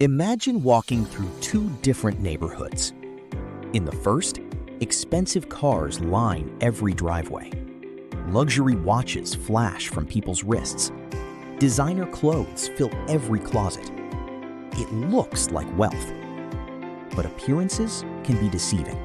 Imagine walking through two different neighborhoods. In the first, expensive cars line every driveway. Luxury watches flash from people's wrists. Designer clothes fill every closet. It looks like wealth, but appearances can be deceiving.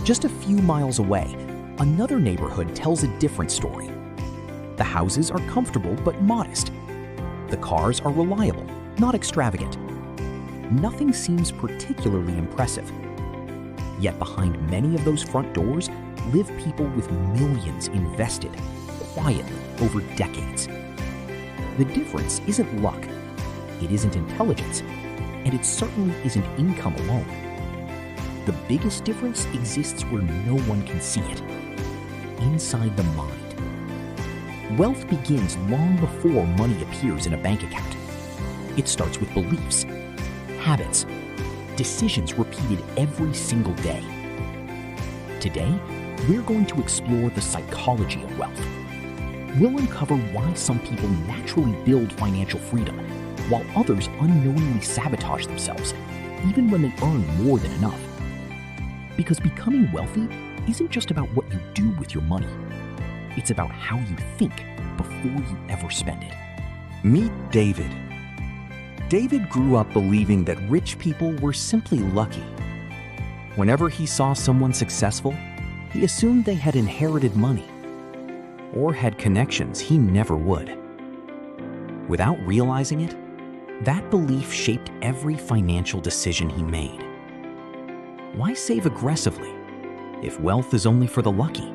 Just a few miles away, another neighborhood tells a different story. The houses are comfortable but modest. The cars are reliable, not extravagant. Nothing seems particularly impressive. Yet behind many of those front doors live people with millions invested, quietly over decades. The difference isn't luck, it isn't intelligence, and it certainly isn't income alone. The biggest difference exists where no one can see it, inside the mind. Wealth begins long before money appears in a bank account. It starts with beliefs, habits, decisions repeated every single day. Today, we're going to explore the psychology of wealth. We'll uncover why some people naturally build financial freedom, while others unknowingly sabotage themselves, even when they earn more than enough. Because becoming wealthy isn't just about what you do with your money. It's about how you think before you ever spend it. Meet David. David grew up believing that rich people were simply lucky. Whenever he saw someone successful, he assumed they had inherited money or had connections he never would. Without realizing it, that belief shaped every financial decision he made. Why save aggressively if wealth is only for the lucky?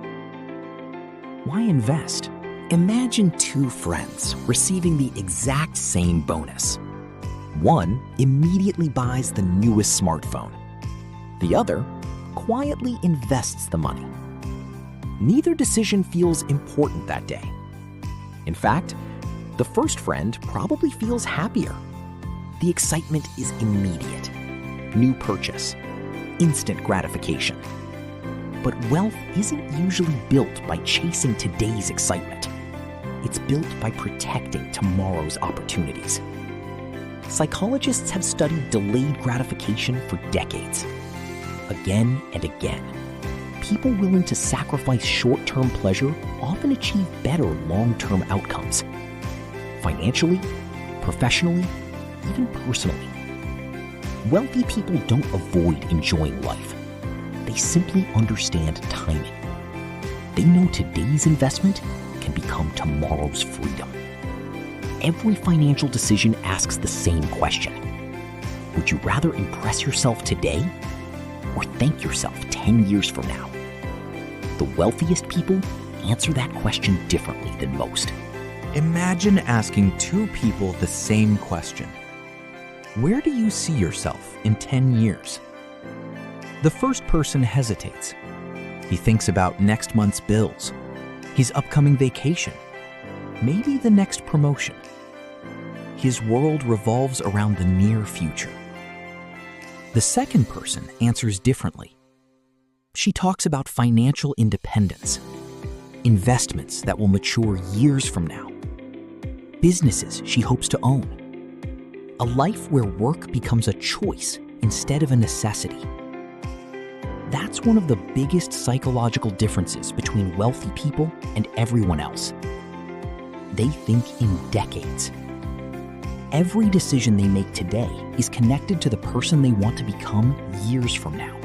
Why invest? Imagine two friends receiving the exact same bonus. One immediately buys the newest smartphone. The other quietly invests the money. Neither decision feels important that day. In fact, the first friend probably feels happier. The excitement is immediate. New purchase, instant gratification. But wealth isn't usually built by chasing today's excitement. It's built by protecting tomorrow's opportunities. Psychologists have studied delayed gratification for decades. Again and again, people willing to sacrifice short-term pleasure often achieve better long-term outcomes. Financially, professionally, even personally. Wealthy people don't avoid enjoying life. They simply understand timing. They know today's investment can become tomorrow's freedom. Every financial decision asks the same question. Would you rather impress yourself today or thank yourself 10 years from now? The wealthiest people answer that question differently than most. Imagine asking two people the same question. Where do you see yourself in 10 years? The first person hesitates. He thinks about next month's bills, his upcoming vacation, maybe the next promotion. His world revolves around the near future. The second person answers differently. She talks about financial independence, investments that will mature years from now, businesses she hopes to own, a life where work becomes a choice instead of a necessity. That's one of the biggest psychological differences between wealthy people and everyone else. They think in decades. Every decision they make today is connected to the person they want to become years from now.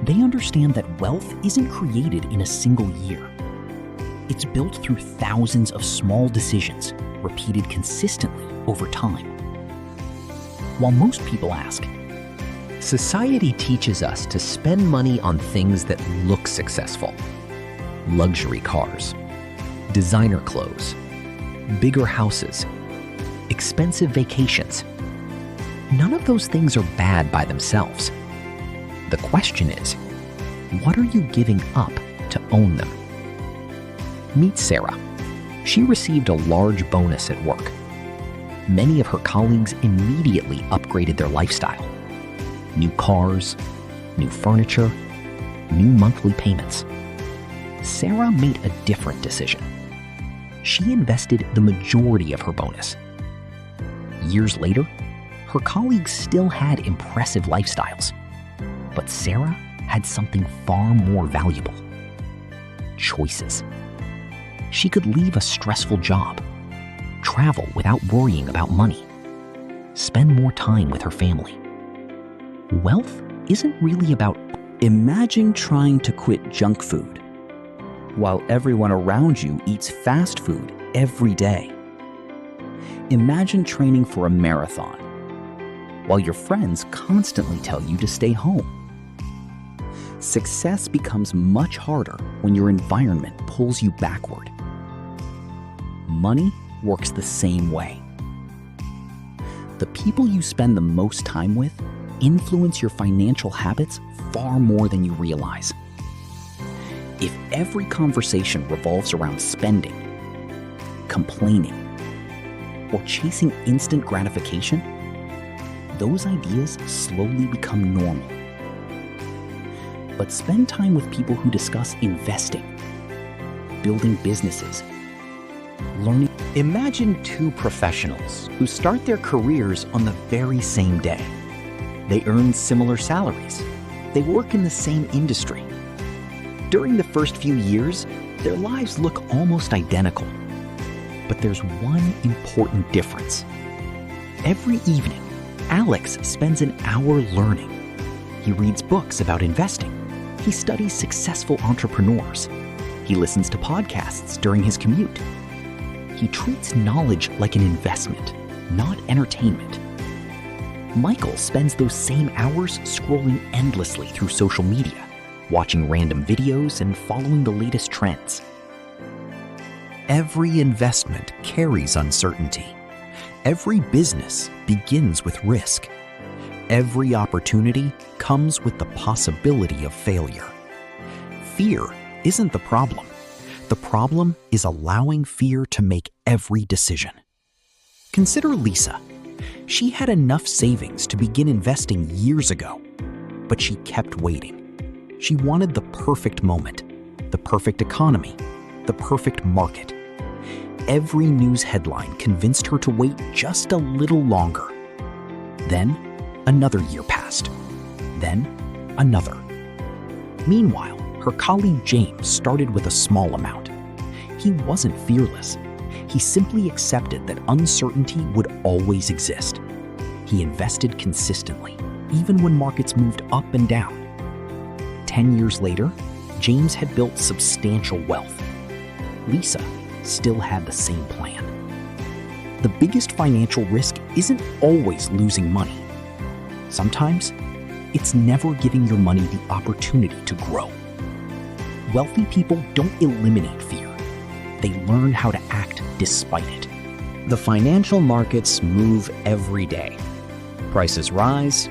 They understand that wealth isn't created in a single year. It's built through thousands of small decisions, repeated consistently over time. While most people ask, society teaches us to spend money on things that look successful. Luxury cars, designer clothes, bigger houses, expensive vacations. None of those things are bad by themselves. The question is, what are you giving up to own them? Meet Sarah. She received a large bonus at work. Many of her colleagues immediately upgraded their lifestyle. New cars, new furniture, new monthly payments. Sarah made a different decision. She invested the majority of her bonus. Years later, Her colleagues still had impressive lifestyles, but Sarah had something far more valuable: choices. She could leave a stressful job, travel without worrying about money, spend more time with her family. Wealth isn't really about... Imagine trying to quit junk food while everyone around you eats fast food every day. Imagine training for a marathon while your friends constantly tell you to stay home. Success becomes much harder when your environment pulls you backward. Money works the same way. The people you spend the most time with influence your financial habits far more than you realize. If every conversation revolves around spending, complaining, or chasing instant gratification, those ideas slowly become normal. But spend time with people who discuss investing, building businesses, learning. Imagine two professionals who start their careers on the very same day. They earn similar salaries. They work in the same industry. During the first few years, their lives look almost identical. But there's one important difference. Every evening, Alex spends an hour learning. He reads books about investing. He studies successful entrepreneurs. He listens to podcasts during his commute. He treats knowledge like an investment, not entertainment. Michael spends those same hours scrolling endlessly through social media, watching random videos and following the latest trends. Every investment carries uncertainty. Every business begins with risk. Every opportunity comes with the possibility of failure. Fear isn't the problem. The problem is allowing fear to make every decision. Consider Lisa. She had enough savings to begin investing years ago, but she kept waiting. She wanted the perfect moment, the perfect economy, the perfect market. Every news headline convinced her to wait just a little longer. Then, another year passed. Then, another. Meanwhile, her colleague James started with a small amount. He wasn't fearless. He simply accepted that uncertainty would always exist. He invested consistently, even when markets moved up and down. 10 years later, James had built substantial wealth. Lisa still had the same plan. The biggest financial risk isn't always losing money. Sometimes, it's never giving your money the opportunity to grow. Wealthy people don't eliminate fear. They learn how to act despite it. The financial markets move every day. Prices rise,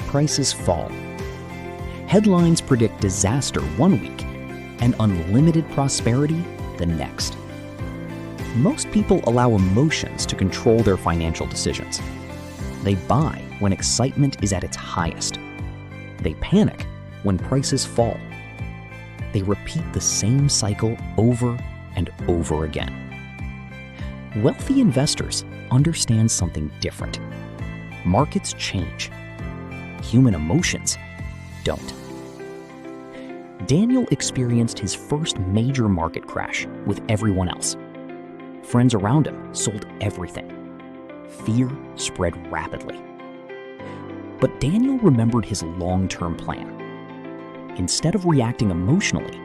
prices fall. Headlines predict disaster one week and unlimited prosperity the next. Most people allow emotions to control their financial decisions. They buy when excitement is at its highest. They panic when prices fall. They repeat the same cycle over and over again. Wealthy investors understand something different. Markets change. Human emotions don't. Daniel experienced his first major market crash with everyone else. Friends around him sold everything. Fear spread rapidly. But Daniel remembered his long-term plan. Instead of reacting emotionally,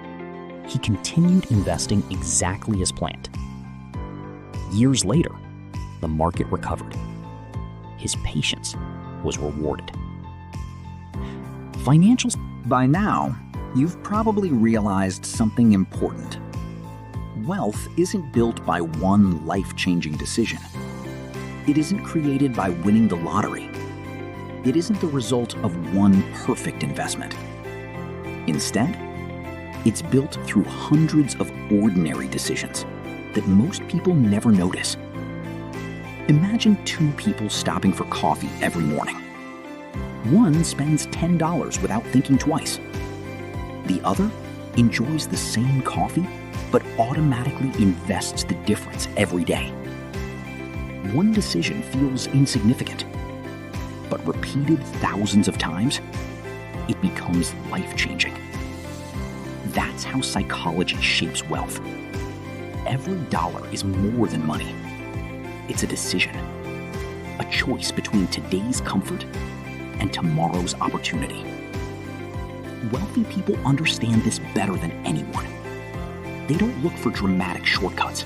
he continued investing exactly as planned. Years later, the market recovered. His patience was rewarded. Financial... By now, you've probably realized something important. Wealth isn't built by one life-changing decision. It isn't created by winning the lottery. It isn't the result of one perfect investment. Instead, it's built through hundreds of ordinary decisions that most people never notice. Imagine two people stopping for coffee every morning. One spends $10 without thinking twice. The other enjoys the same coffee, but automatically invests the difference every day. One decision feels insignificant. but repeated thousands of times, it becomes life-changing. That's how psychology shapes wealth. Every dollar is more than money. It's a decision, a choice between today's comfort and tomorrow's opportunity. Wealthy people understand this better than anyone. They don't look for dramatic shortcuts.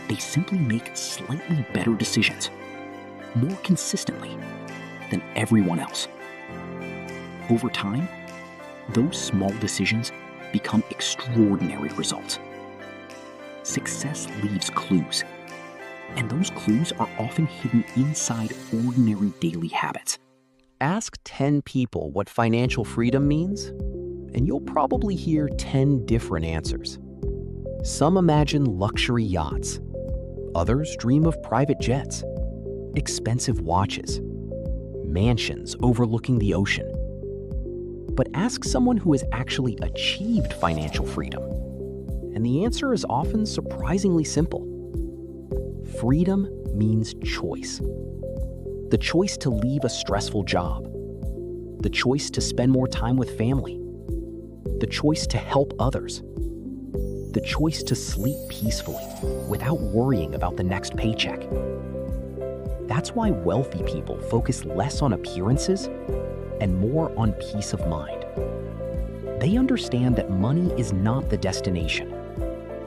They simply make slightly better decisions, more consistently than everyone else. Over time, those small decisions become extraordinary results. Success leaves clues, and those clues are often hidden inside ordinary daily habits. Ask 10 people what financial freedom means, and you'll probably hear 10 different answers. Some imagine luxury yachts. Others dream of private jets, expensive watches, mansions overlooking the ocean. But ask someone who has actually achieved financial freedom, and the answer is often surprisingly simple. Freedom means choice. The choice to leave a stressful job, the choice to spend more time with family, the choice to help others, the choice to sleep peacefully without worrying about the next paycheck. That's why wealthy people focus less on appearances and more on peace of mind. They understand that money is not the destination.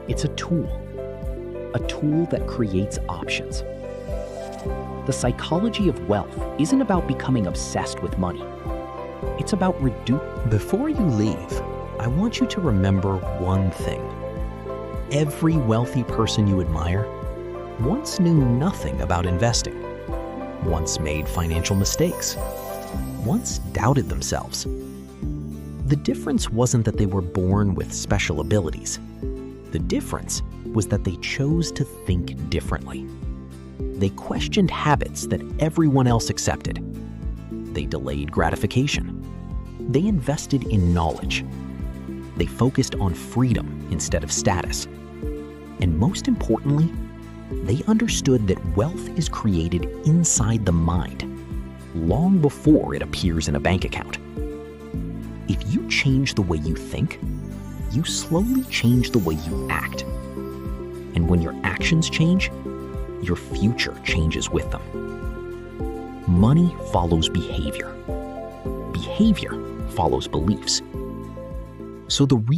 It's a tool that creates options. The psychology of wealth isn't about becoming obsessed with money. It's about Before you leave, I want you to remember one thing. Every wealthy person you admire once knew nothing about investing, once made financial mistakes, once doubted themselves. The difference wasn't that they were born with special abilities. The difference was that they chose to think differently. They questioned habits that everyone else accepted. They delayed gratification. They invested in knowledge. They focused on freedom instead of status. And most importantly, they understood that wealth is created inside the mind, long before it appears in a bank account. If you change the way you think, you slowly change the way you act. And when your actions change, your future changes with them. Money follows behavior. Behavior follows beliefs. So the real